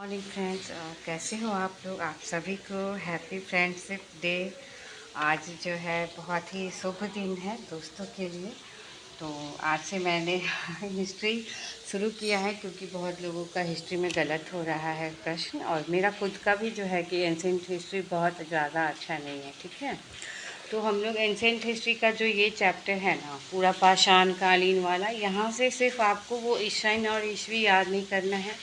Morning friends, कैसे हो आप लोग। आप सभी को हैप्पी फ्रेंडशिप डे। आज जो है बहुत ही शुभ दिन है दोस्तों के लिए। तो आज से मैंने हिस्ट्री शुरू किया है क्योंकि बहुत लोगों का हिस्ट्री में गलत हो रहा है प्रश्न, और मेरा खुद का भी जो है कि एंशिएंट हिस्ट्री बहुत ज़्यादा अच्छा नहीं है। ठीक है, तो हम लोग एंशिएंट हिस्ट्री का जो ये चैप्टर है ना, पूरा पाषाण कालीन वाला, यहाँ से सिर्फ आपको वो ईशान और ईस्वी याद नहीं करना है।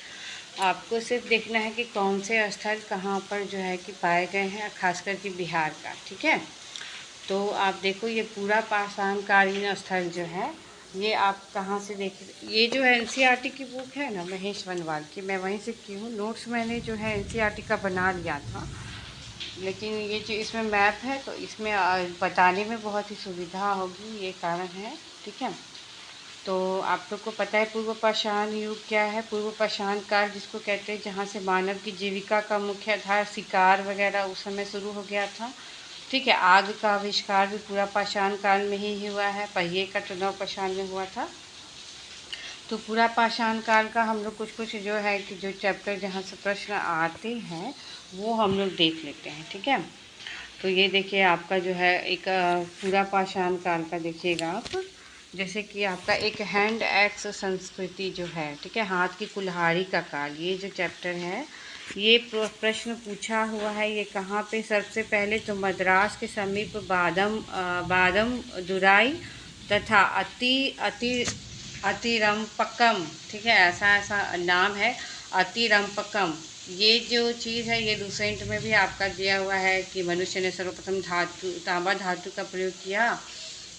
आपको सिर्फ देखना है कि कौन से स्थल कहाँ पर जो है कि पाए गए हैं, खासकर कि बिहार का। ठीक है, तो आप देखो ये पूरा पाषाण कालीन स्थल जो है, ये आप कहाँ से देख। ये जो है एनसीईआरटी की बुक है ना, महेश वनवाल की, मैं वहीं से की हूँ। नोट्स मैंने जो है एनसीईआरटी का बना लिया था, लेकिन ये जो इसमें मैप है तो इसमें बताने में बहुत ही सुविधा होगी, ये कारण है। ठीक है, तो आप लोग को पता है पूर्व पाषाण युग क्या है। पूर्व पाषाण काल जिसको कहते हैं, जहाँ से मानव की जीविका का मुख्य आधार शिकार वगैरह उस समय शुरू हो गया था। ठीक है, आग का आविष्कार भी पूरा पाषाण काल में ही हुआ है। पहिए का तो नव पाषाण में हुआ था। तो पूरा पाषाण काल का हम लोग कुछ कुछ जो है कि जो चैप्टर जहाँ से प्रश्न आते हैं वो हम लोग देख लेते हैं। ठीक है, तो ये देखिए आपका जो है एक पूरा पाषाण काल का देखिएगा आप, जैसे कि आपका एक हैंड एक्स संस्कृति जो है। ठीक है, हाथ की कुल्हाड़ी का काल, ये जो चैप्टर है ये प्रश्न पूछा हुआ है। ये कहाँ पे, सबसे पहले तो मद्रास के समीप बादम दुराई तथा अतिरम्पकम। ठीक है, ऐसा ऐसा नाम है, अतिरम्पकम। ये जो चीज़ है ये लूसेंट में भी आपका दिया हुआ है कि मनुष्य ने सर्वप्रथम तांबा धातु का प्रयोग किया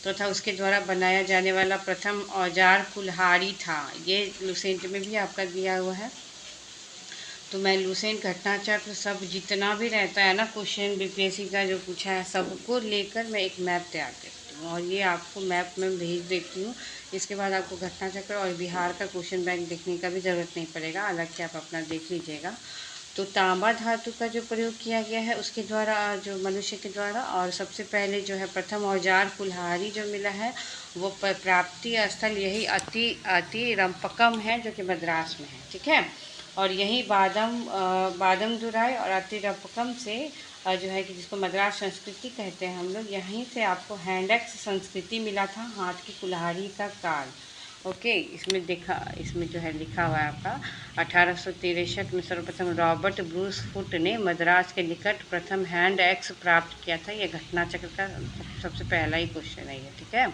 तथा उसके द्वारा बनाया जाने वाला प्रथम औजार कुल्हाड़ी था। ये लूसेंट में भी आपका दिया हुआ है। तो मैं लूसेंट घटना चक्र सब जितना भी रहता है ना क्वेश्चन बीपीएससी का जो पूछा है, सबको लेकर मैं एक मैप तैयार करती हूँ और ये आपको मैप में भेज देती हूँ। इसके बाद आपको घटना चक्र और बिहार का क्वेश्चन बैंक देखने का भी ज़रूरत नहीं पड़ेगा, अलग से आप अपना देख लीजिएगा। तो तांबा धातु का जो प्रयोग किया गया है उसके द्वारा, जो मनुष्य के द्वारा, और सबसे पहले जो है प्रथम औजार कुल्हाड़ी जो मिला है वो प्राप्ति स्थल यही अति रंपकम है जो कि मद्रास में है। ठीक है, और यही बादम दुराई और अति रंपकम से जो है कि जिसको मद्रास संस्कृति कहते हैं हम लोग, यहीं से आपको हैंडेक्स संस्कृति मिला था, हाथ की कुल्हाड़ी का काल। ओके, इसमें जो है लिखा हुआ है आपका 1863 में सर्वप्रथम रॉबर्ट ब्रूस फुट ने मद्रास के निकट प्रथम हैंड एक्स प्राप्त किया था। यह घटना चक्र का सबसे पहला ही क्वेश्चन है ये। ठीक है,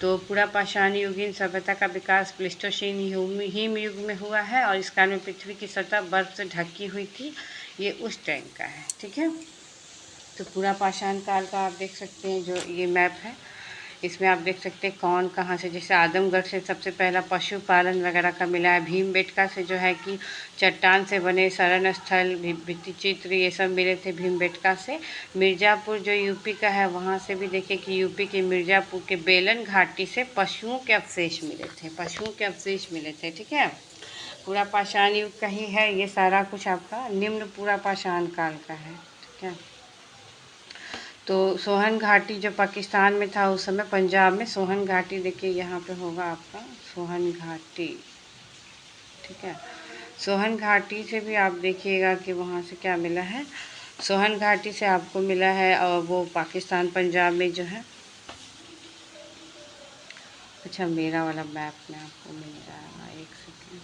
तो पूरा पाषाण युगीन सभ्यता का विकास प्लेस्टोसीन हिम युग में हुआ है और इस काल में पृथ्वी की सतह बर्फ से ढकी हुई थी। ये उस टाइम का है। ठीक है, तो पूरा पाषाण काल का आप देख सकते हैं जो ये मैप है, इसमें आप देख सकते हैं कौन कहाँ से, जैसे आदमगढ़ से सबसे पहला पशुपालन वगैरह का मिला है। भीमबेटका से जो है कि चट्टान से बने शरण स्थल भित्ति चित्र ये सब मिले थे भीमबेटका से। मिर्ज़ापुर जो यूपी का है वहाँ से भी देखिए कि यूपी के मिर्ज़ापुर के बेलन घाटी से पशुओं के अवशेष मिले थे। ठीक है, पूरा पाषाण युग का ही है ये सारा कुछ आपका, निम्न पूरा पाषाण काल का है। ठीक है, तो सोहन घाटी जो पाकिस्तान में था उस समय, पंजाब में सोहन घाटी देखिए यहाँ पे होगा आपका सोहन घाटी। ठीक है, सोहन घाटी से भी आप देखिएगा कि वहाँ से क्या मिला है। सोहन घाटी से आपको मिला है और वो पाकिस्तान पंजाब में जो है। अच्छा, मेरा वाला मैप में आपको मिल जाएगा, एक सेकेंड।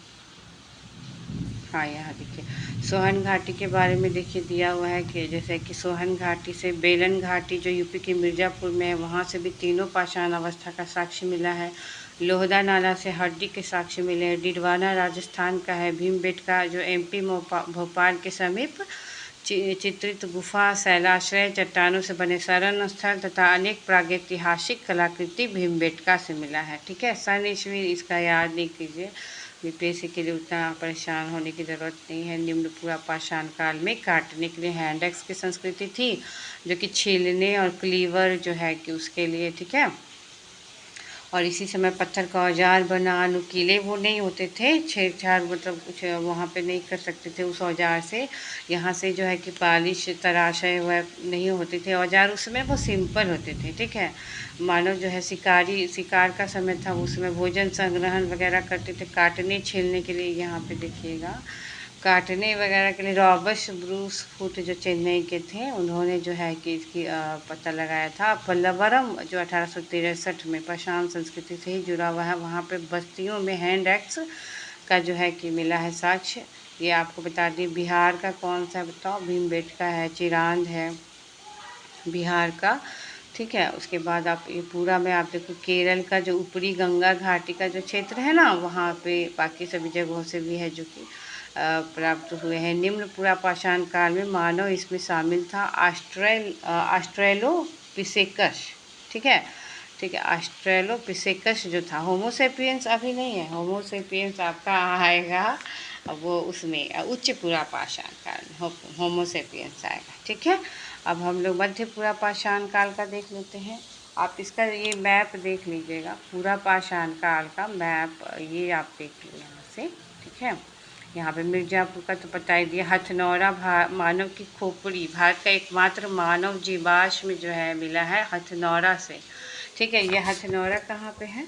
हाँ, यहाँ देखिए सोहन घाटी के बारे में देखिए दिया हुआ है कि जैसे कि सोहन घाटी से बेलन घाटी जो यूपी के मिर्ज़ापुर में है वहाँ से भी तीनों पाषाण अवस्था का साक्ष्य मिला है। लोहदा नाला से हड्डी के साक्ष्य मिले हैं। डिडवाना राजस्थान का है। भीमबेटका जो एमपी भोपाल के समीप चित्रित गुफा, शैलाश्रय, चट्टानों से बने शरण स्थल तथा अनेक प्रागैतिहासिक कलाकृति भीमबेटका से मिला है। ठीक है, सन ईस्वी इसका याद नहीं कीजिए, बीपीएससी के लिए उतना परेशान होने की ज़रूरत नहीं है। निम्न पूरा पाषाण काल में काटने के लिए हैंडेक्स की संस्कृति थी जो कि छीलने और क्लीवर जो है कि उसके लिए। ठीक है, और इसी समय पत्थर का औजार बना, नुकीले वो नहीं होते थे, छेड़छाड़ मतलब कुछ वहाँ पे नहीं कर सकते थे उस औजार से। यहाँ से जो है कि पालिश तराशय वह नहीं होते थे औजार, उसमें वो सिंपल होते थे। ठीक है, मानव जो है शिकार का समय था, उसमें भोजन संग्रहण वगैरह करते थे, काटने छीलने के लिए। यहाँ पे देखिएगा काटने वगैरह के लिए रॉबर्ट ब्रूस फुट जो चेन्नई के थे, उन्होंने जो है कि इसकी पता लगाया था। पल्लवरम जो 1863 में पाषाण संस्कृति से ही जुड़ा हुआ है, वहाँ पे बस्तियों में हैंड एक्स का जो है कि मिला है साक्ष्य। ये आपको बता दी। बिहार का कौन सा बताओ? भीमबेटका है, चिरांद है बिहार का। ठीक है, उसके बाद आप ये पूरा में आप देखो केरल का जो ऊपरी गंगा घाटी का जो क्षेत्र है ना, वहाँ पे बाकी सभी जगहों से भी है जो कि प्राप्त हुए हैं। निम्न पूरा पाषाण काल में मानव इसमें शामिल था। ऑस्ट्रेलोपिथेकस। ठीक है, ठीक है, ऑस्ट्रेलोपिथेकस जो था। होमोसेपियंस अभी नहीं है, होमोसेपियंस आपका आएगा वो उसमें उच्च पूरा पाषाण काल में होमोसेपियंस आएगा। ठीक है, अब हम लोग मध्य पूरा पाषाण काल का देख लेते हैं। आप इसका ये मैप देख लीजिएगा, पूरा पाषाण काल का मैप ये आप देख लीजिए यहाँ से। ठीक है, यहाँ पे मिर्ज़ापुर का तो बता ही दिया। हथनौरा मानव की खोपड़ी, भारत का एकमात्र मानव जीवाश्म जो है मिला है हथनौरा से। ठीक है, ये हथनौरा कहाँ पे है?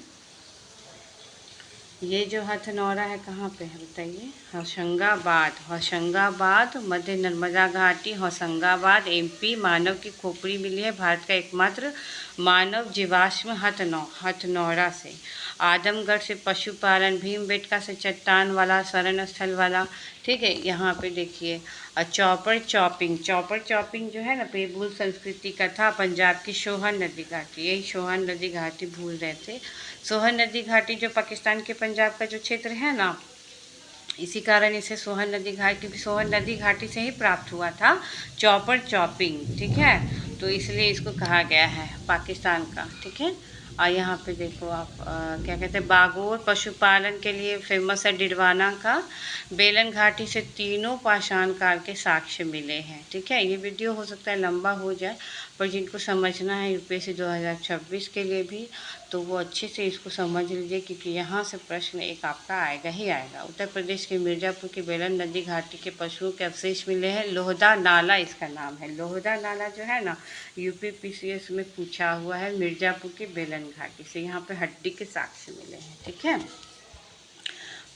ये जो हथनौरा है कहाँ पे है बताइए? होशंगाबाद। होशंगाबाद मध्य नर्मदा घाटी, होशंगाबाद एमपी। मानव की खोपड़ी मिली है भारत का एकमात्र मानव जीवाश्म हथनौरा से। आदमगढ़ से पशुपालन, भीमबेटका से चट्टान वाला शरण स्थल वाला। ठीक है, यहाँ पे देखिए चॉपर चॉपिंग जो है ना पेबुल संस्कृति का था। पंजाब की सोहन नदी घाटी, यही सोहन नदी घाटी भूल रहे थे। सोहन नदी घाटी जो पाकिस्तान के पंजाब का जो क्षेत्र है ना, इसी कारण इसे सोहन नदी घाटी, क्योंकि सोहन नदी घाटी से ही प्राप्त हुआ था चॉपिंग। ठीक है, तो इसलिए इसको कहा गया है पाकिस्तान का। ठीक है, और यहाँ पे देखो आप क्या कहते हैं, बागोर पशुपालन के लिए फेमस है। डिडवाना का बेलन घाटी से तीनों पाषाण काल के साक्ष्य मिले हैं। ठीक है, ये वीडियो हो सकता है लंबा हो जाए, पर जिनको समझना है यूपीएससी 2026 के लिए भी, तो वो अच्छे से इसको समझ लीजिए, क्योंकि यहाँ से प्रश्न एक आपका आएगा ही आएगा। उत्तर प्रदेश के मिर्ज़ापुर की बेलन नदी घाटी के पशुओं के अवशेष मिले हैं। लोहदा नाला इसका नाम है। लोहदा नाला जो है ना, यूपीपीसीएस में पूछा हुआ है। मिर्ज़ापुर की बेलन घाटी से यहाँ पे हड्डी के साक्ष्य मिले हैं। ठीक है,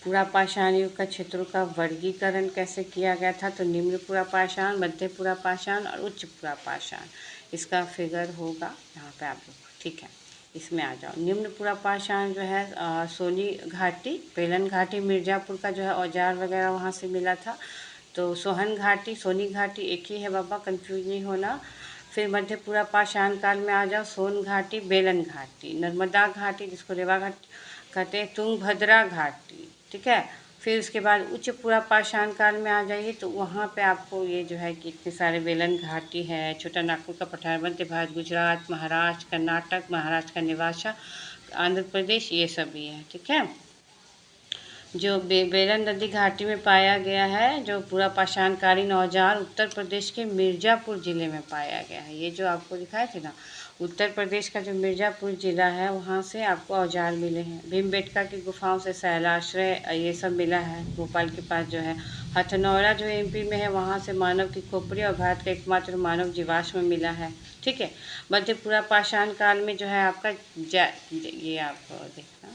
पूरा पाषाण युग का क्षेत्रों का वर्गीकरण कैसे किया गया था? तो निम्न पूरा पाषाण, मध्य पूरा पाषाण और उच्च पूरा पाषाण। इसका फिगर होगा यहाँ पे आप लोग। ठीक है, इसमें आ जाओ। निम्न पूरा पाषाण जो है सोनी घाटी, बेलन घाटी, मिर्ज़ापुर का जो है औजार वगैरह वहाँ से मिला था। तो सोहन घाटी, सोनी घाटी एक ही है बाबा, कंफ्यूज नहीं होना। फिर मध्य पूरा पाषाण काल में आ जाओ। सोन घाटी, बेलन घाटी, नर्मदा घाटी जिसको रेवा घाटी कहते हैं, तुंगभद्रा घाटी। ठीक है, फिर उसके बाद उच्च पूरा पाषाण काल में आ जाइए, तो वहाँ पे आपको ये जो है कि इतने सारे बेलन घाटी है, छोटा नागपुर का पठार, मध्य भारत, गुजरात, महाराष्ट्र, कर्नाटक, महाराष्ट्र का निवासा, आंध्र प्रदेश, ये सभी है। ठीक है, जो बेलन नदी घाटी में पाया गया है जो पूरा पाषाणकालीन औजार, उत्तर प्रदेश के मिर्ज़ापुर ज़िले में पाया गया है। ये जो आपको दिखाए थे ना, उत्तर प्रदेश का जो मिर्ज़ापुर ज़िला है वहाँ से आपको औजार मिले हैं। भीमबेटका की गुफाओं से शैलाश्रय ये सब मिला है। भोपाल के पास जो है हथनौरा जो एमपी में है, वहाँ से मानव की खोपड़ी और भारत का एकमात्र मानव जीवाश्म मिला है। ठीक है, मध्य पूरा पाषाण काल में जो है आपका ये आप देखना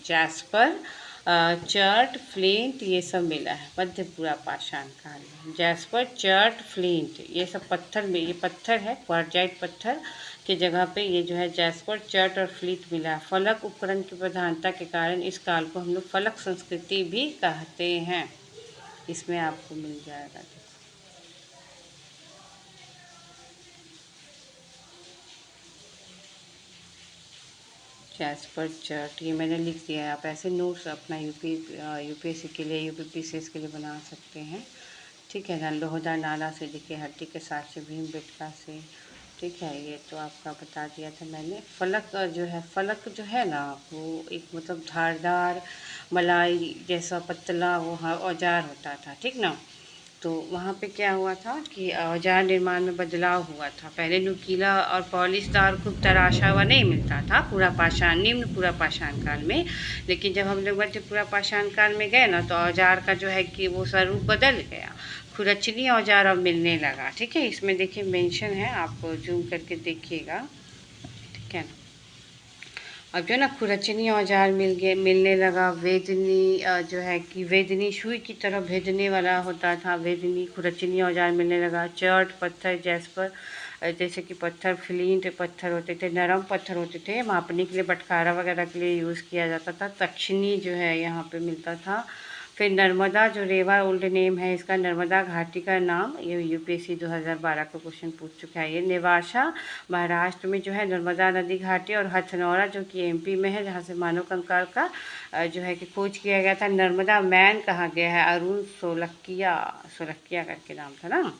जैस्पर, चर्ट, फ्लिंट ये सब मिला है मध्य पूरा पाषाण काल में। जैस्पर, चर्ट, फ्लिंट ये सब पत्थर में, ये पत्थर है क्वार्टजाइट पत्थर की जगह पे ये जो है जैस्पर, चर्ट और फ्लिंट मिला है। फलक उपकरण की प्रधानता के कारण इस काल को हम लोग फलक संस्कृति भी कहते हैं। इसमें आपको मिल जाएगा। जैस्पर, चर्ट ये मैंने लिख दिया है, आप ऐसे नोट्स अपना यूपीएससी के लिए, यूपीपीसीएस के लिए बना सकते हैं। ठीक है ना, लोहदा नाला से देखिए हड्डी के साक्ष्य, भीमबेटका से। ठीक है, ये तो आपका बता दिया था मैंने। फलक जो है, फलक जो है ना वो एक मतलब धारदार मलाई जैसा पतला वो औजार होता था। ठीक ना, तो वहाँ पे क्या हुआ था कि औजार निर्माण में बदलाव हुआ था। पहले नुकीला और पॉलिशदार खूब तराशा हुआ नहीं मिलता था पूरा पाषाण, निम्न पूरा पाषाण काल में। लेकिन जब हम लोग मध्य पूरा पाषाण काल में गए ना, तो औजार का जो है कि वो स्वरूप बदल गया, खुरचनी औजार अब मिलने लगा। ठीक है, इसमें देखिए मेंशन है, आप जूम करके देखिएगा। ठीक है ना, अब जो है ना खुरचनी औजार मिलने लगा। वेदनी जो है कि वेदनी सुई की तरह भेदने वाला होता था। वेदनी खुरचनी औजार मिलने लगा। चर्ट पत्थर जैस्पर जैसे कि पत्थर फ्लिंट पत्थर होते थे, नरम पत्थर होते थे, मापने के लिए बटखारा वगैरह के लिए यूज़ किया जाता था। तक्षणी जो है यहाँ पे मिलता था। फिर नर्मदा जो रेवा ओल्ड नेम है इसका, नर्मदा घाटी का नाम, ये यूपीएससी 2012 का क्वेश्चन पूछ चुका है। ये नेवासा महाराष्ट्र में जो है नर्मदा नदी घाटी, और हथनौरा जो कि एमपी में है, जहाँ से मानव कंकाल का जो है कि खोज किया गया था। नर्मदा मैन कहा गया है, अरुण सोलकिया, सोलकिया करके नाम था ना,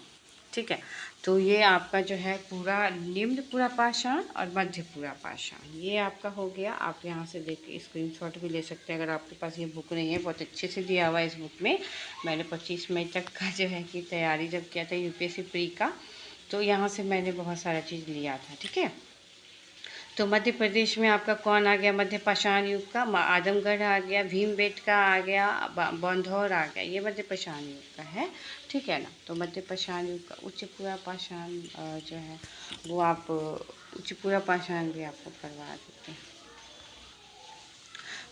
ठीक है। तो ये आपका जो है पूरा निम्न पूरा पाषाण और मध्य पूरा पाषाण ये आपका हो गया। आप यहाँ से देख के स्क्रीनशॉट भी ले सकते हैं अगर आपके पास ये बुक नहीं है। बहुत अच्छे से दिया हुआ है इस बुक में। मैंने 25 मई तक का जो है कि तैयारी जब किया था यूपीएससी प्री का, तो यहाँ से मैंने बहुत सारा चीज़ लिया था, ठीक है। तो मध्य प्रदेश में आपका कौन आ गया मध्य पाषाण युग का? आदमगढ़ आ गया, भीमबेटका आ गया, बंधौर आ गया, ये मध्य पाषाण युग का है, ठीक है ना। तो मध्य पाषाण युग का उच्च पूरा पाषाण जो है वो आप उच्च पूरा पाषाण भी आपको करवा देते हैं।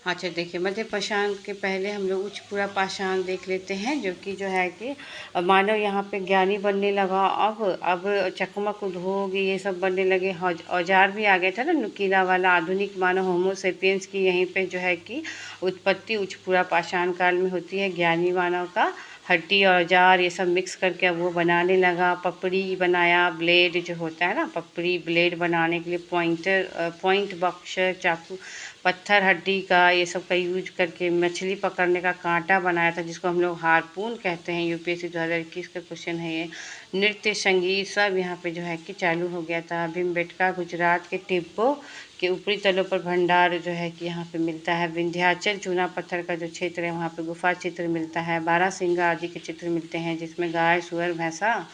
अच्छा देखिए, मध्य पाषाण के पहले हम लोग उच्च पूरा पाषाण देख लेते हैं, जो कि जो है कि मानव यहाँ पे ज्ञानी बनने लगा। अब चकमक उद्योग ये सब बनने लगे, औजार भी आ गया था ना नुकीला वाला। आधुनिक मानव होमो सेपियंस की यहीं पे जो है कि उत्पत्ति उच्च पूरा पाषाण काल में होती है। ज्ञानी मानव का हड्डी औजार ये सब मिक्स करके अब वो बनाने लगा। पपड़ी बनाया, ब्लेड जो होता है ना, पपड़ी ब्लेड बनाने के लिए पॉइंट बॉक्सर चाकू, पत्थर हड्डी का ये सब का यूज करके मछली पकड़ने का कांटा बनाया था, जिसको हम लोग हारपून कहते हैं। यूपीएससी 2021 का क्वेश्चन है ये। नृत्य संगीत सब यहाँ पे जो है कि चालू हो गया था। भीमबेटका गुजरात के टिब्बो के ऊपरी तलों पर भंडार जो है कि यहाँ पे मिलता है। विंध्याचल चूना पत्थर का जो क्षेत्र है वहाँ पे गुफा चित्र मिलता है। बारहसिंगा आदि के चित्र मिलते हैं, जिसमें गाय सुअर भैंसा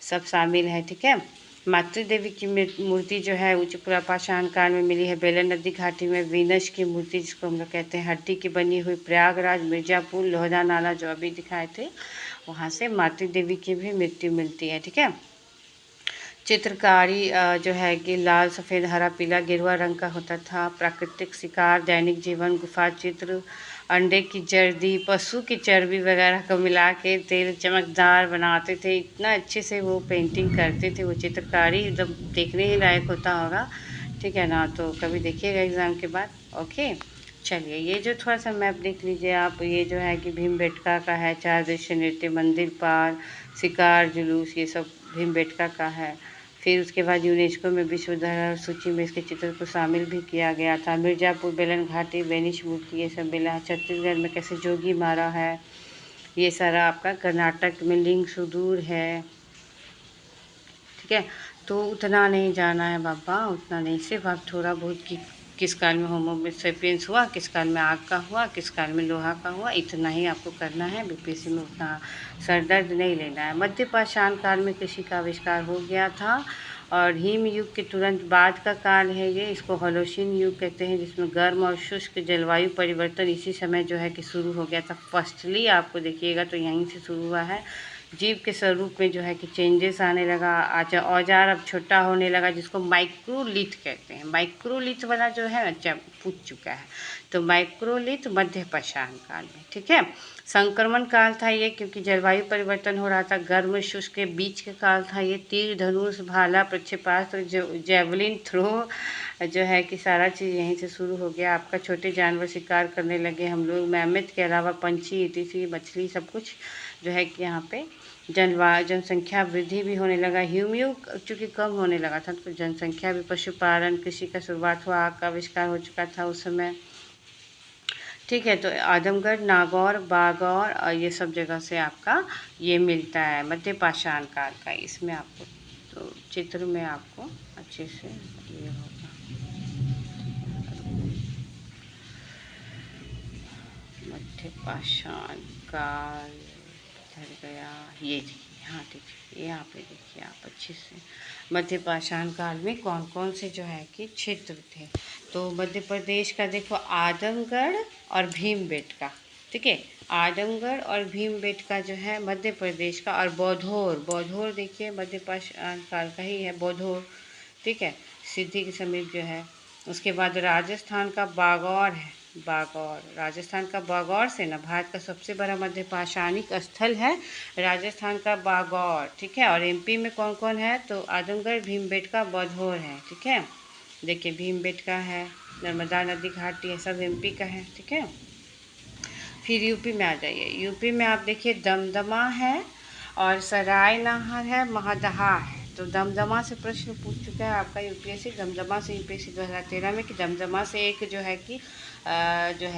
सब शामिल है, ठीक है। मातृ देवी की मूर्ति जो है उच्च पूरा पाषाण काल में मिली है। बेलन नदी घाटी में वीनस की मूर्ति, जिसको हम लोग कहते हैं, हड्डी की बनी हुई। प्रयागराज, मिर्जापुर, लोहदा नाला जो अभी दिखाए थे, वहाँ से मातृ देवी की भी मृत्यु मिलती है, ठीक है। चित्रकारी जो है कि लाल सफ़ेद हरा पीला गेरुआ रंग का होता था। प्राकृतिक शिकार, दैनिक जीवन, गुफा चित्र, अंडे की जर्दी, पशु की चर्बी वगैरह को मिला के तेल चमकदार बनाते थे। इतना अच्छे से वो पेंटिंग करते थे, वो चित्रकारी एकदम देखने ही लायक होता होगा, ठीक है ना। तो कभी देखिएगा एग्ज़ाम के बाद, ओके। चलिए, ये जो थोड़ा सा मैप देख लीजिए आप, ये जो है कि भीमबेटका का है। 4 दृश्य नृत्य, मंदिर पार, शिकार, जुलूस, ये सब भीमबेटका का है। फिर उसके बाद यूनेस्को में विश्व धरोहर सूची में इसके चित्र को शामिल भी किया गया था। मिर्ज़ापुर, बेलन घाटी, बेनिश मूर्ति ये सब मिला है। छत्तीसगढ़ में कैसे जोगी मारा है, ये सारा आपका। कर्नाटक में लिंग सुदूर है, ठीक है। तो उतना नहीं जाना है बाबा, उतना नहीं, सिर्फ आप थोड़ा बहुत कि किस काल में होमो सेपियंस हुआ, किस काल में आग का हुआ, किस काल में लोहा का हुआ, इतना ही आपको करना है। बीपीएससी में उतना सर दर्द नहीं लेना है। मध्य पाषाण काल में कृषि का आविष्कार हो गया था, और हिम युग के तुरंत बाद का काल है ये। इसको होलोसीन युग कहते हैं, जिसमें गर्म और शुष्क जलवायु परिवर्तन इसी समय जो है कि शुरू हो गया था। फर्स्टली आपको देखिएगा तो यहीं से शुरू हुआ है। जीव के स्वरूप में जो है कि चेंजेस आने लगा। अच्छा, औजार अब छोटा होने लगा, जिसको माइक्रोलिथ कहते हैं। माइक्रोलिथ वाला जो है अच्छा पूछ चुका है, तो माइक्रोलिथ मध्य पाषाण काल में, ठीक है। संक्रमण काल था ये, क्योंकि जलवायु परिवर्तन हो रहा था। गर्म शुष्क के बीच का काल था ये। तीर धनुष भाला प्रक्षेपास्त्र जेवलिन थ्रो जो है कि सारा चीज़ यहीं से शुरू हो गया आपका। छोटे जानवर शिकार करने लगे हम लोग। मैमथ के अलावा पंछी, इतिशी, मछली सब कुछ जो है कि यहाँ पे जनसंख्या वृद्धि भी होने लगा। ह्यूमयुग चूँकि कम होने लगा था, तो जनसंख्या भी, पशुपालन, कृषि का शुरुआत हुआ। आग का आविष्कार हो चुका था उस समय, ठीक है। तो आदमगढ़, नागौर, बागौर और ये सब जगह से आपका ये मिलता है मध्य पाषाण काल का। इसमें आपको तो चित्र में आपको अच्छे से ये होगा। मध्य पाषाण काल इधर गया, ये देखिए, हाँ देखिए, यहाँ पे देखिए आप अच्छे से। मध्य पाषाण काल में कौन कौन से जो है कि क्षेत्र थे, तो मध्य प्रदेश का देखो आदमगढ़ और भीमबेटका, ठीक है। आदमगढ़ और भीमबेटका जो है मध्य प्रदेश का। और बौद्धौर देखिए मध्य पाषाण काल का ही है, बौद्धौर, ठीक है। सिद्धि के समीप जो है उसके बाद राजस्थान का बागौर है, बागौर, राजस्थान का बागौर से ना भारत का सबसे बड़ा मध्य पाषाणिक स्थल है राजस्थान का बागौर, ठीक है। और एमपी में कौन कौन है, तो आजमगढ़, भीमबेटका, बौद्धौर है, ठीक है। देखिए भीमबेटका है, नर्मदा नदी घाटी है, सब एमपी का है, ठीक है। फिर यूपी में आ जाइए, यूपी में आप देखिए दमदमा है और सराय नहर है, महदहा है। तो दमदमा से प्रश्न पूछ चुका है आपका यूपीएससी, दमदमा से यूपीएससी 2013 में कि दमदमा से एक जो है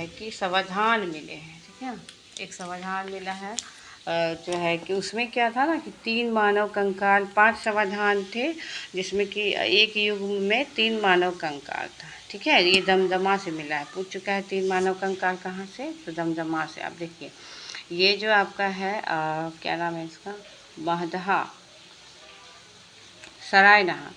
कि समाधान मिले हैं, ठीक है। एक समाधान मिला है जो है कि उसमें क्या था ना कि 3 मानव कंकाल, 5 समाधान थे जिसमें कि एक युग में 3 मानव कंकाल था, ठीक है। ये दमदमा से मिला है, पूछ चुका है 3 मानव कंकाल कहाँ से, तो दमदमा से। आप देखिए ये जो आपका है क्या नाम है इसका, महदहा, सराय नहर,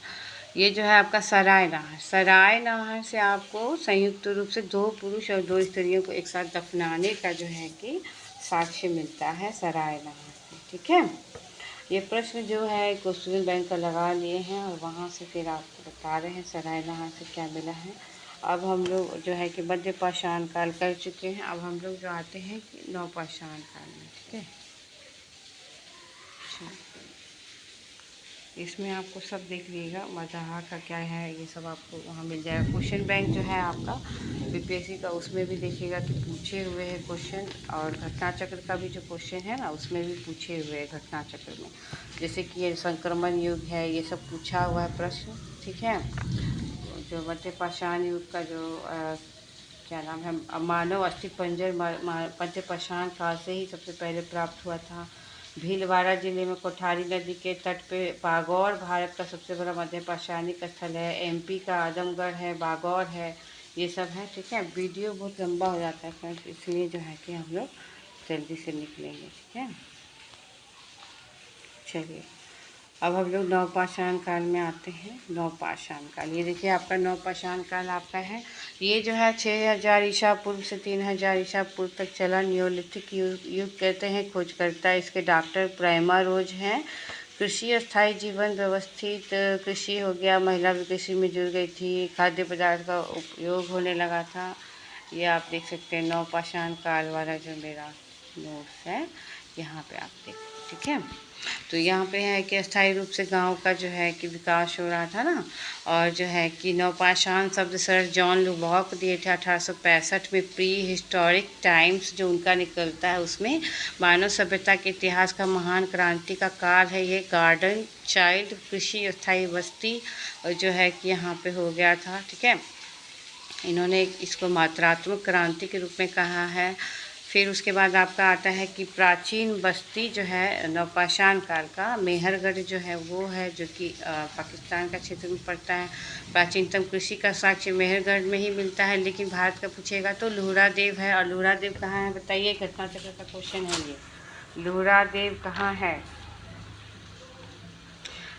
ये जो है आपका सराय नहर, सराय नहर से आपको संयुक्त रूप से 2 पुरुष और 2 स्त्रियों को एक साथ दफनाने का जो है कि साक्ष्य मिलता है सराय नहर से, ठीक है। ये प्रश्न जो है क्वेश्चन बैंक का लगा लिए हैं और वहाँ से फिर आपको बता रहे हैं सराय नहर से क्या मिला है। अब हम लोग जो है कि मध्य पाषाण काल कर चुके हैं, अब हम लोग जो आते हैं कि नवपाषाण काल में, ठीक है। अच्छा, इसमें आपको सब देख लीजिएगा, मजहा का क्या है ये सब आपको वहाँ मिल जाएगा। क्वेश्चन बैंक जो है आपका बीपीएससी का, उसमें भी देखिएगा कि पूछे हुए हैं क्वेश्चन, और घटना चक्र का भी जो क्वेश्चन है ना उसमें भी पूछे हुए हैं घटना चक्र में, जैसे कि ये संक्रमण युग है, ये सब पूछा हुआ है प्रश्न, ठीक है। जो मध्य पाषाण युग का जो क्या नाम है, मानव अस्थि पंजर मध्य पाषाण काल से ही सबसे पहले प्राप्त हुआ था। भीलवाड़ा जिले में कोठारी नदी के तट पे बागौर भारत का सबसे बड़ा मध्य पाषाणिक स्थल है। एमपी का आजमगढ़ है, बागौर है, ये सब है, ठीक है। वीडियो बहुत लंबा हो जाता है फ्रेंड्स, इसलिए जो है कि हम लोग जल्दी से निकलेंगे, ठीक है। चलिए अब हम लोग नवपाषाण काल में आते हैं। नवपाषाण काल, ये देखिए आपका नवपाषाण काल आपका है, ये जो है 6000 ईसा पूर्व से 3000 ईसा पूर्व तक चला। नियोलिथिक युग कहते हैं, खोजकर्ता इसके डॉक्टर प्राइमारोज हैं। कृषि स्थायी जीवन व्यवस्थित कृषि हो गया, महिला भी कृषि में जुड़ गई थी, खाद्य पदार्थ का उपयोग होने लगा था। ये आप देख सकते हैं नवपाषाण काल वाला जो मेरा नोट्स है, यहाँ पे आप देख, ठीक है। तो यहाँ पे है कि अस्थायी रूप से गांव का जो है कि विकास हो रहा था ना, और जो है कि नवपाषाण शब्द सर जॉन लुबॉक को दिए थे 1865 में। प्री हिस्टोरिक टाइम्स जो उनका निकलता है उसमें मानव सभ्यता के इतिहास का महान क्रांति का काल है ये। गार्डन चाइल्ड कृषि अस्थायी बस्ती जो है कि यहाँ पे हो गया था, ठीक है। इन्होंने इसको मात्रात्मक क्रांति के रूप में कहा है। फिर उसके बाद आपका आता है कि प्राचीन बस्ती जो है नवपाषाण काल का, मेहरगढ़ जो है वो है, जो कि पाकिस्तान का क्षेत्र में पड़ता है। प्राचीनतम कृषि का साक्ष्य मेहरगढ़ में ही मिलता है, लेकिन भारत का पूछेगा तो लोहरा देव है। और लोहरा देव कहाँ है बताइए, घटना चक्र का क्वेश्चन है ये, लोहरा देव कहाँ है।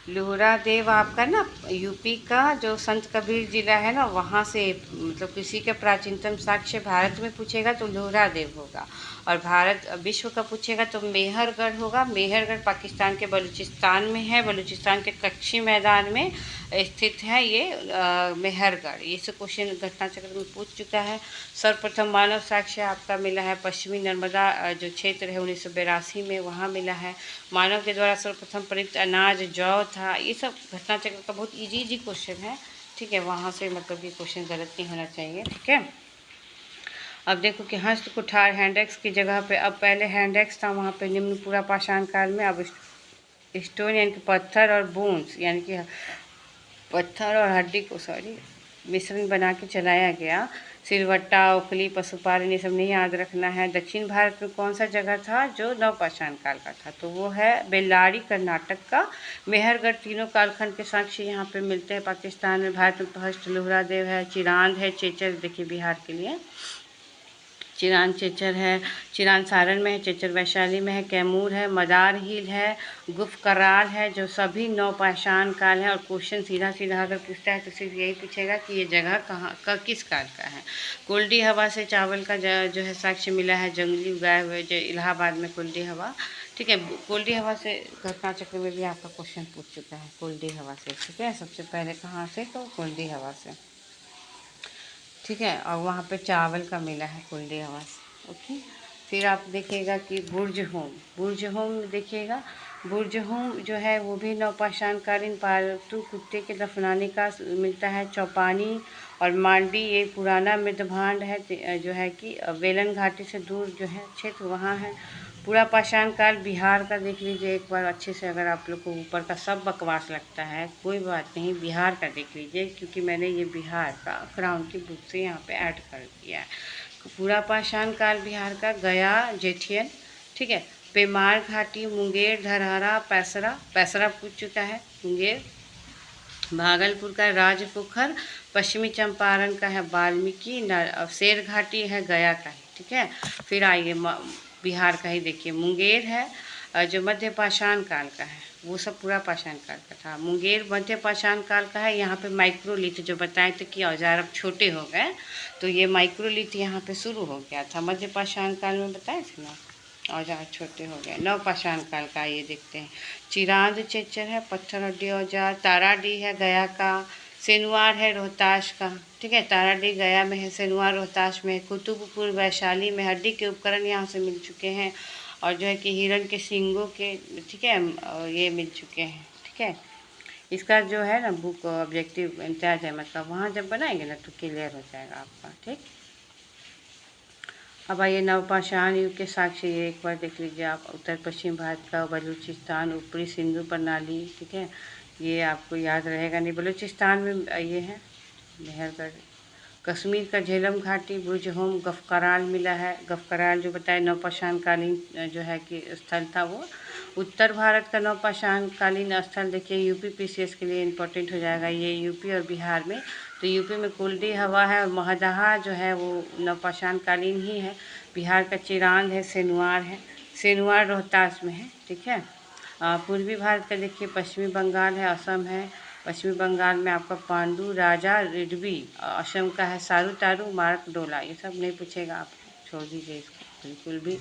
लोहरा देव आपका ना यूपी का जो संत कबीर जिला है ना, वहाँ से मतलब कृषि के प्राचीनतम साक्ष्य भारत में पूछेगा तो लोहरा देव होगा। और भारत विश्व का पूछेगा तो मेहरगढ़ होगा। मेहरगढ़ पाकिस्तान के बलूचिस्तान में है, बलूचिस्तान के कच्ची मैदान में स्थित है ये मेहरगढ़। ये सब क्वेश्चन घटना चक्र में पूछ चुका है। सर्वप्रथम मानव साक्ष्य आपका मिला है पश्चिमी नर्मदा जो क्षेत्र है 1982 में, वहाँ मिला है। मानव के द्वारा सर्वप्रथम परित अनाज जौ था। ये सब घटना चक्र का बहुत इजी क्वेश्चन है, ठीक है। वहाँ से मतलब ये क्वेश्चन गलत नहीं होना चाहिए, ठीक है। अब देखो कि हस्त कुठार हैंडेक्स की जगह पे, अब पहले हैंडेक्स था वहाँ पे निम्न पूरा पाषाण काल में, अब स्टोन यानी कि पत्थर और बोन्स यानी कि पत्थर और हड्डी को मिश्रण बना के चलाया गया। सिलवट्टा, ओखली, पशुपालन ये सब नहीं याद रखना है। दक्षिण भारत में कौन सा जगह था जो नवपाषाण काल का था, तो वो है बेल्लारी कर्नाटक का। मेहरगढ़ तीनों कालखंड के साक्ष्य यहाँ पे मिलते हैं पाकिस्तान में। भारत में फर्स्ट लोहरा देव है, चिरांद है, चेचर देखिए बिहार के लिए चिरान चेचर है, चिरान सारण में है, चेचर वैशाली में है, कैमूर है, मदार हिल है, गुफ कराल है, जो सभी नवपाषाण काल है। और क्वेश्चन सीधा सीधा अगर पूछता है तो सिर्फ यही पूछेगा कि ये जगह कहाँ का किस काल का है। कुल्डी हवा से चावल का जो है साक्ष्य मिला है, जंगली उगाए हुए जो इलाहाबाद में कुल्डी हवा, ठीक है। कुल्डी हवा से घटना चक्र में भी आपका क्वेश्चन पूछ चुका है, कुल्डी हवा से, ठीक है। सबसे पहले कहाँ से, तो कुल्डी हवा से। ठीक है। और वहाँ पे चावल का मिला है कुल्डी हवा से। ओके। फिर आप देखिएगा कि बुर्ज होम देखिएगा। बुर्ज होम जो है वो भी नवपाषाणकालीन पालतू कुत्ते के दफनाने का मिलता है। चौपानी और मांडी ये पुराना मृदभांड है, जो है कि वेलन घाटी से दूर जो है क्षेत्र वहाँ है। पूरा पाषाण काल बिहार का देख लीजिए एक बार अच्छे से। अगर आप लोग को ऊपर का सब बकवास लगता है कोई बात नहीं, बिहार का देख लीजिए, क्योंकि मैंने ये बिहार का क्राउन की बुक से यहाँ पे ऐड कर दिया है। पूरा पाषाण काल बिहार का गया जेठियन, ठीक है, पेमार घाटी, मुंगेर, धरहरा, पैसरा पूछ चुका है मुंगेर, भागलपुर का राजपोखर, पश्चिमी चंपारण का है वाल्मीकि, शेर घाटी है गया का है, ठीक है। फिर आइए बिहार का ही देखिए, मुंगेर है जो मध्य पाषाण काल का है, वो सब पूरा पाषाण काल का था। मुंगेर मध्य पाषाण काल का है। यहाँ पे माइक्रोलिथ जो बताए थे कि औजार अब छोटे हो गए, तो ये माइक्रोलिथ यहाँ पे शुरू हो गया था। मध्य पाषाण काल में बताए थे ना, औजार छोटे हो गए। नवपाषाण काल का ये देखते हैं, चिरांद चेचर है, पत्थर हड्डी औजार, ताराडी है गया का, सेनुआर है रोहतास का, ठीक है, ताराडी गया में है, सेनुआर रोहतास में, कुतुबपुर वैशाली में हड्डी के उपकरण यहाँ से मिल चुके हैं। और जो है कि हिरण के सींगों के, ठीक है, ये मिल चुके हैं, ठीक है। इसका जो है ना बुक ऑब्जेक्टिव इंचार्ज है, मतलब वहाँ जब बनाएंगे ना तो क्लियर हो जाएगा आपका, ठीक। अब आइए नवपाषाण युग के साक्ष्य, ये एक बार देख लीजिए आप। उत्तर पश्चिम भारत का बलूचिस्तान, ऊपरी सिंधु प्रणाली, ठीक है, ये आपको याद रहेगा नहीं। बलूचिस्तान में ये है मेहरगढ़। कश्मीर का झेलम घाटी, बुर्ज होम, गफकराल मिला है। गफकराल जो बताए नवपाषाण कालीन जो है कि स्थल था वो। उत्तर भारत का नवपाषाण कालीन स्थल देखिए, यूपी पीसीएस के लिए इम्पोर्टेंट हो जाएगा ये, यूपी और बिहार में। तो यूपी में कुल्डी हवा है और महदहा जो है वो नवपाषाण कालीन ही है। बिहार का चिरांद है, सेनुआर है, सेनुआर रोहतास में है, ठीक है। पूर्वी भारत का देखिए, पश्चिमी बंगाल है, असम है। पश्चिमी बंगाल में आपका पांडु राजा रिडवी, असम का है सारू तारू, मार्क डोला। ये सब नहीं पूछेगा, आप छोड़ दीजिए इसको, बिल्कुल भी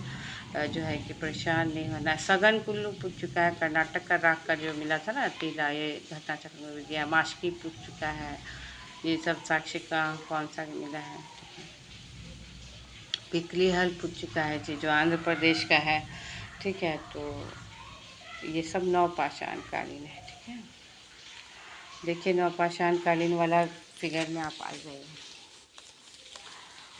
जो है कि परेशान नहीं होना है। सगन कुल्लू पूछ चुका है, कर्नाटक का राग का जो मिला था ना टीला, ये घटना चक्र में गया। मास्की पूछ चुका है, ये सब साक्ष्य का कौन सा मिला है, पिकली हल पूछ चुका है जी, जो आंध्र प्रदेश का है, ठीक है। तो ये सब नवपाषाण कालीन है, ठीक है। देखिए नवपाषाण कालीन वाला फिगर में आप आ जाइए।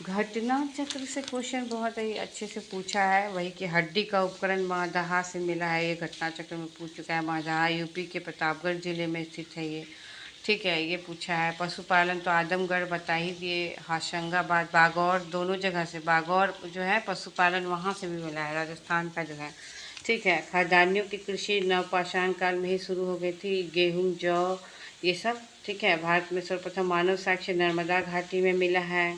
घटना चक्र से क्वेश्चन बहुत ही अच्छे से पूछा है, वही कि हड्डी का उपकरण महदहा से मिला है, ये घटना चक्र में पूछ चुका है। महदहा यूपी के प्रतापगढ़ जिले में स्थित है ये, ठीक है, ये पूछा है। पशुपालन तो आदमगढ़ बता ही दिए, होशंगाबाद, बागौर, दोनों जगह से, बागौर जो है पशुपालन वहाँ से भी मिला है, राजस्थान का जो है, ठीक है। खाद्यान्यों की कृषि नवपाषाण काल में ही शुरू हो गई थी, गेहूँ, जौ, ये सब, ठीक है। भारत में सर्वप्रथम मानव साक्ष्य नर्मदा घाटी में मिला है,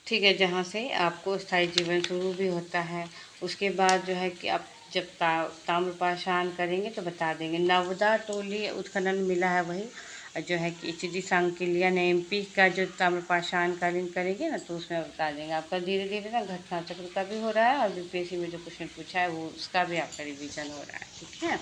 ठीक है, जहाँ से आपको स्थायी जीवन शुरू भी होता है। उसके बाद जो है कि आप जब ताम्रपाषाण करेंगे तो बता देंगे। नवदा टोली उत्खनन मिला है, वही जो है कि एच डी सांकलिया ने एमपी का जो ताम्रपाषाण कालीन करेंगे ना तो उसमें बता देंगे। आपका धीरे धीरे ना घटना चक्र का भी हो रहा है और बीपीएससी में जो क्वेश्चन पूछा है वो उसका भी आपका रिविजन हो रहा है, ठीक है।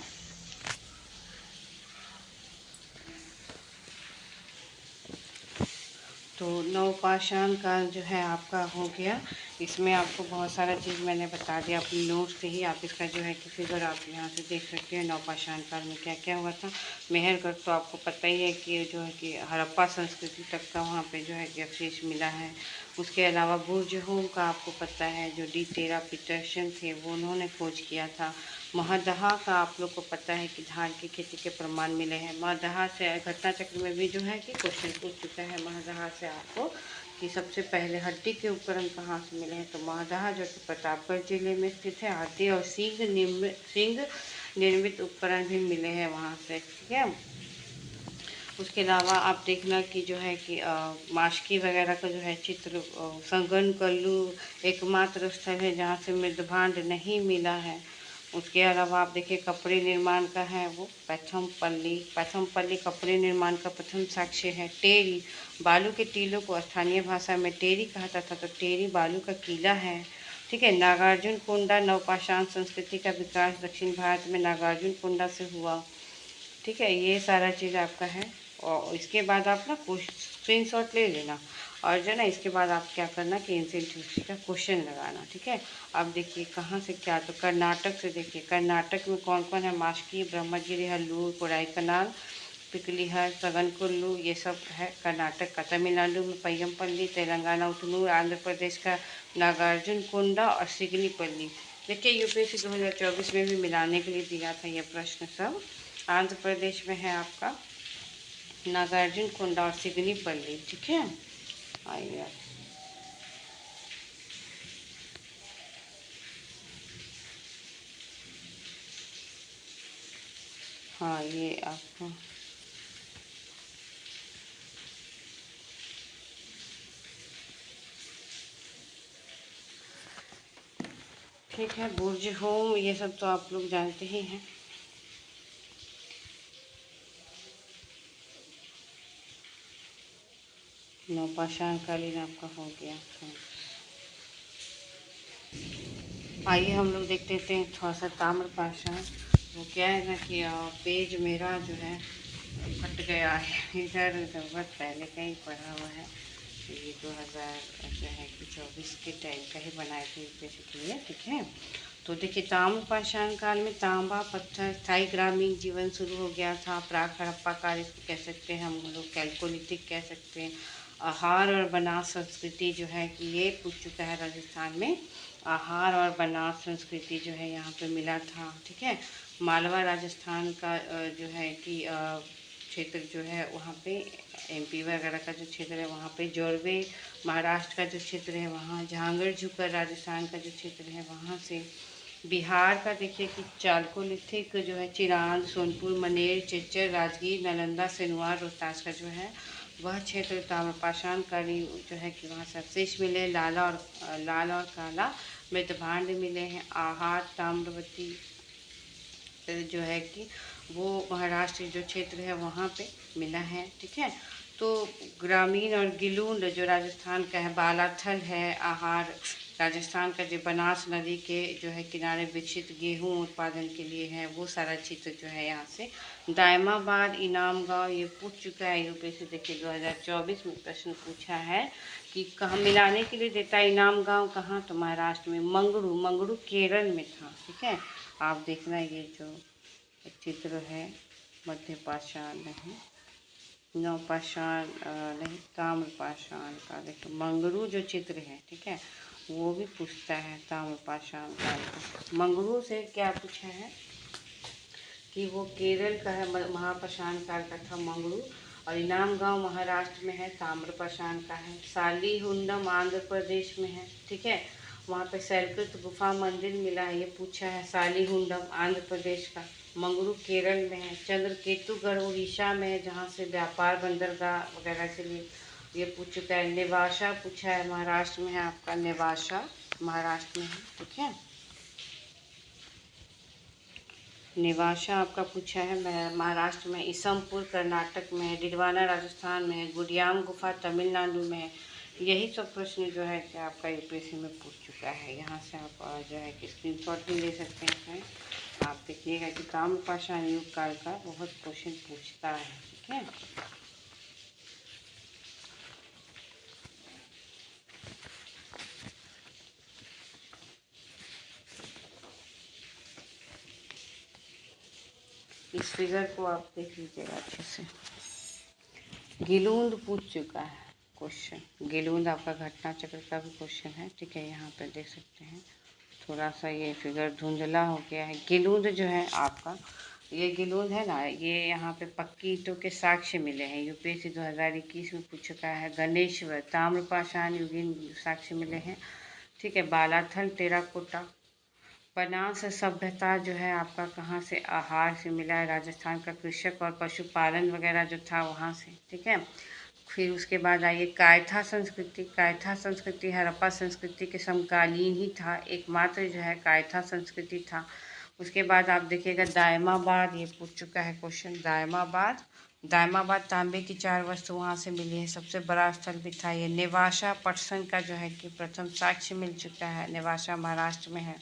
तो नवपाषाण का जो है आपका हो गया। इसमें आपको बहुत सारा चीज़ मैंने बता दिया अपनी नोट से ही। आप इसका जो है कि फिगर आप यहाँ से देख सकते हैं, नवपाषाण काल में क्या क्या हुआ था। मेहरगढ़ तो आपको पता ही है कि जो है कि हड़प्पा संस्कृति तक का वहाँ पे जो है कि अवशेष मिला है। उसके अलावा बुर्ज होम का आपको पता है, जो डी टेरा पीटरसन थे वो उन्होंने खोज किया था। महदहा का आप लोग को पता है कि धान की खेती के प्रमाण मिले हैं। महदहा से घटना चक्र में भी जो है कि क्वेश्चन पूछ चुका है महदहा से आपको कि सबसे पहले हड्डी के उपकरण कहाँ से मिले हैं। तो महदहा जो कि प्रतापगढ़ जिले में स्थित है। हाथी और सींग निर्मित उपकरण भी मिले हैं वहाँ से, ठीक है। उसके अलावा आप देखना कि जो है कि मास्की वगैरह का जो है चित्र, संगन कल्लू एकमात्र स्थल है जहाँ से मृदभांड नहीं मिला है। उसके अलावा आप देखिए कपड़े निर्माण का है वो पैथमपल्ली कपड़े निर्माण का प्रथम साक्ष्य है। टेरी बालू के टीलों को स्थानीय भाषा में टेरी कहता था, तो टेरी बालू का किला है, ठीक है। नागार्जुन कोंडा नवपाषाण संस्कृति का विकास दक्षिण भारत में नागार्जुन कोंडा से हुआ, ठीक है। ये सारा चीज़ आपका है और इसके बाद आप ना स्क्रीनशॉट ले लेना और जो है ना इसके बाद आप क्या करना कि एनसीईआरटी का क्वेश्चन लगाना, ठीक है। अब देखिए कहाँ से क्या, तो कर्नाटक से देखिए कर्नाटक में कौन कौन है, मास्की, ब्रह्मगिरी, हल्लूर, कोडाईकनाल, पिकलिहर, सगनकुल्लू, ये सब है कर्नाटक का। तमिलनाडु में पय्यमपल्ली, तेलंगाना उतनूर, आंध्र प्रदेश का नागार्जुन कोंडा और सिगनीपल्ली। देखिए यूपीएससी 2024 में भी मिलाने के लिए दिया था ये प्रश्न सब। आंध्र प्रदेश में है आपका नागार्जुन कोंडा और सिगनीपल्ली, ठीक है। आइए हाँ ये आपको ठीक है। बुर्ज होम ये सब तो आप लोग जानते ही हैं। नौपाषाण कालीन आपका हो गया। आइए हम लोग देख लेते हैं थोड़ा सा ताम्रपाषाण। वो क्या है ना कि पेज मेरा जो है कट गया है इधर, बहुत पहले का ही पढ़ा हुआ है। ये 2000 जो है कि 24 के टाइम का ही बनाए थे यूपीएससी के लिए, ठीक है। तो देखिए ताम्रपाषाण काल में तांबा पत्थर स्थायी ग्रामीण जीवन शुरू हो गया था। प्राक हड़प्पा काल इसको कह सकते हैं हम लोग, कैल्कोलिथिक कह सकते हैं। आहार और बनास संस्कृति जो है कि ये पूछ चुका है राजस्थान में। आहार और बनास संस्कृति जो है यहाँ पे मिला था, ठीक है। मालवा राजस्थान का जो है कि क्षेत्र जो है वहाँ पे एमपी वगैरह का जो क्षेत्र है वहाँ पे, जोरवे महाराष्ट्र का जो क्षेत्र है वहाँ, झांगड़ झुकर राजस्थान का जो क्षेत्र है वहाँ से। बिहार का देखिए कि चालकोलिथिक जो है चिरांद, सोनपुर, मनेर, चेचर, राजगीर, नालंदा, सिनवार, रोहतास का जो है वह क्षेत्र ताम्रपाषाण कालीन जो है कि वहाँ से अवशेष मिले। लाल और काला मृतभांड मिले हैं। आहार ताम्रवती जो है कि वो महाराष्ट्र जो क्षेत्र है वहाँ पे मिला है, ठीक है। तो ग्रामीण और गिलूंड जो राजस्थान का है, बालाथल है। आहार राजस्थान का जो बनास नदी के जो है किनारे विकसित गेहूं उत्पादन के लिए है, वो सारा चित्र जो है यहाँ से। दायमाबाद, इनाम गांव ये पूछ चुका है यूपीएससी। देखिए 2024 में प्रश्न पूछा है कि कहाँ मिलाने के लिए देता है। इनाम गांव कहाँ, तो महाराष्ट्र में। मंगरू, मंगरू केरल में था, ठीक है। आप देखना ये जो चित्र है मध्य पाषाण नहीं, नवपाषाण नहीं, ताम्रपाषाण का देखो मंगरू जो चित्र है, ठीक है, वो भी पूछता है ताम्रपाषाण काल का। मंगरू से क्या पूछा है कि वो केरल का है, महापाषाण काल का था मंगरू। और इनाम गांव महाराष्ट्र में है, ताम्रपाषाण का है। सालीहुंडम आंध्र प्रदेश में है, ठीक है। वहाँ पे शैलकृत गुफा मंदिर मिला है, ये पूछा है। सालीहुंडम आंध्र प्रदेश का। मंगरू केरल में है। चंद्रकेतुगढ़ उड़ीसा में है, जहाँ से व्यापार बंदरगाह वगैरह के लिए ये पूछ चुका है। नेवासा पूछा है, महाराष्ट्र में है आपका, नेवासा महाराष्ट्र में है, ठीक है। नेवासा आपका पूछा है महाराष्ट्र में। ईसमपुर कर्नाटक में है। डिडवाना राजस्थान में है। गुडियाम गुफा तमिलनाडु में है। यही सब प्रश्न जो है कि आपका यूपीएससी में पूछ चुका है। यहाँ से आप जो है कि स्क्रीनशॉट भी ले सकते हैं। आप देखिएगा कि ताम्रपाषाण युग काल का बहुत क्वेश्चन पूछता है, ठीक है। इस फिगर को आप देख लीजिएगा अच्छे से। गिलूंद पूछ चुका है क्वेश्चन। गिलूंद आपका घटना चक्र का भी क्वेश्चन है, ठीक है। यहाँ पर देख सकते हैं थोड़ा सा ये फिगर धुंधला हो गया है। गिलूंद जो है आपका, ये गिलूंद है ना, ये यहाँ पे पक्की ईंटों के साक्ष्य मिले हैं। यूपीएससी 2021 में पूछ चुका है। गणेश्वर ताम्रपाषाण युगीन साक्ष्य मिले हैं, ठीक है। बालाथल टेराकोटा। बनास सभ्यता जो है आपका कहाँ से, आहार से मिला है। राजस्थान का कृषक और पशुपालन वगैरह जो था वहाँ से, ठीक है। फिर उसके बाद आइए कायथा संस्कृति। कायथा संस्कृति हड़प्पा संस्कृति के समकालीन ही था, एकमात्र जो है कायथा संस्कृति था। उसके बाद आप देखिएगा दायमाबाद, ये पूछ चुका है क्वेश्चन। दायमाबाद तांबे की 4 वस्तु वहाँ से मिली है, सबसे बड़ा स्थल भी था ये। नेवासा पटसन का जो है कि प्रथम साक्ष्य मिल चुका है। नेवासा महाराष्ट्र में है।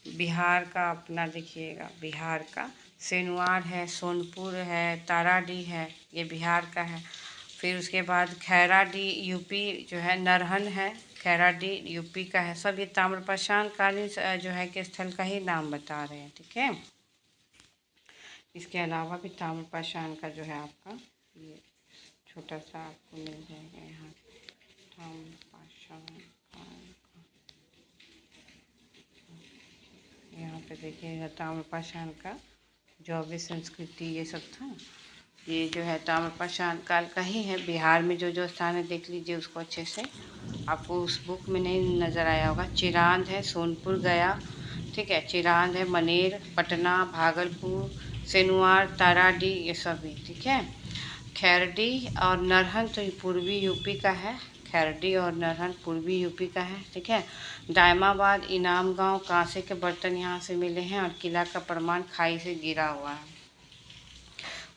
बिहार का अपना देखिएगा, बिहार का सेनुआर है, सोनपुर है, ताराडीह है, ये बिहार का है। फिर उसके बाद खैराडी यूपी जो है, नरहन है, खैराडी यूपी का है। सब ये ताम्रपाषाण कालीन जो है कि स्थल का ही नाम बता रहे हैं, ठीक है। इसके अलावा भी ताम्रपाषाण का जो है आपका ये छोटा सा आपको मिल जाएगा यहाँ, ताम्रपाषाण काल का। यहाँ पे देखिएगा ताम्रपाषाण का जो भी संस्कृति ये सब था, ये जो है ताम्रपाषाण काल का ही है। बिहार में जो जो स्थान है देख लीजिए उसको अच्छे से, आपको उस बुक में नहीं नज़र आया होगा। चिरांद है, सोनपुर गया, ठीक है। चिरांद है, मनेर, पटना, भागलपुर, सेनुआर, ताराडी, ये सभी, ठीक है। खैरडी और नरहन तो ये पूर्वी यूपी का है। खैरडी और नरहन पूर्वी यूपी का है, ठीक है। दायमाबाद, इनाम गांव, कांसे के बर्तन यहाँ से मिले हैं और किला का प्रमाण खाई से गिरा हुआ है।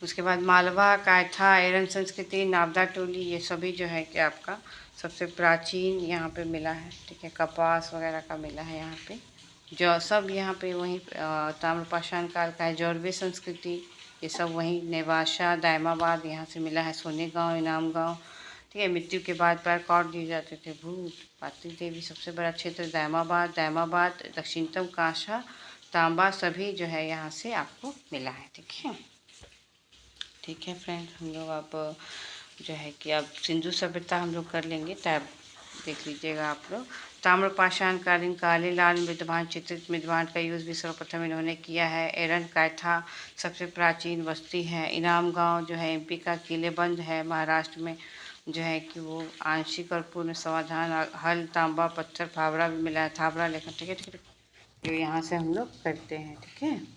उसके बाद मालवा, कायथा, एरन संस्कृति, नावदा टोली, ये सभी जो है कि आपका सबसे प्राचीन यहाँ पे मिला है, ठीक है। कपास वगैरह का मिला है यहाँ पे, जो सब यहाँ पे वहीं ताम्रपाषाण काल का है। जौरवे संस्कृति, ये सब वहीं नेवासा, दायमाबाद यहाँ से मिला है। सोने गांव, इनाम गांव, ठीक है। मृत्यु के बाद पैर काट दिए जाते थे। भूत पाती देवी, सबसे बड़ा क्षेत्र दायमाबाद, दक्षिणतम कांसा, तांबा, सभी जो है यहाँ से आपको मिला है, ठीक है। ठीक है फ्रेंड, हम लोग अब जो है कि अब सिंधु सभ्यता हम लोग कर लेंगे, टैब देख लीजिएगा आप लोग। ताम्रपाषाण कालीन काले लाल मृदभान, चित्रित मृदभान का यूज़ भी सर्वप्रथम इन्होंने किया है। एरन कायथा सबसे प्राचीन बस्ती है। इनाम गांव जो है एमपी का, किलेबंद है महाराष्ट्र में जो है कि वो आंशिक और पूर्ण समाधान। हल, तांबा, पत्थर, फावड़ा भी मिला है, थावड़ा लेखन, ठीक है, ठीक है। तो यहाँ से हम लोग करते हैं, ठीक है।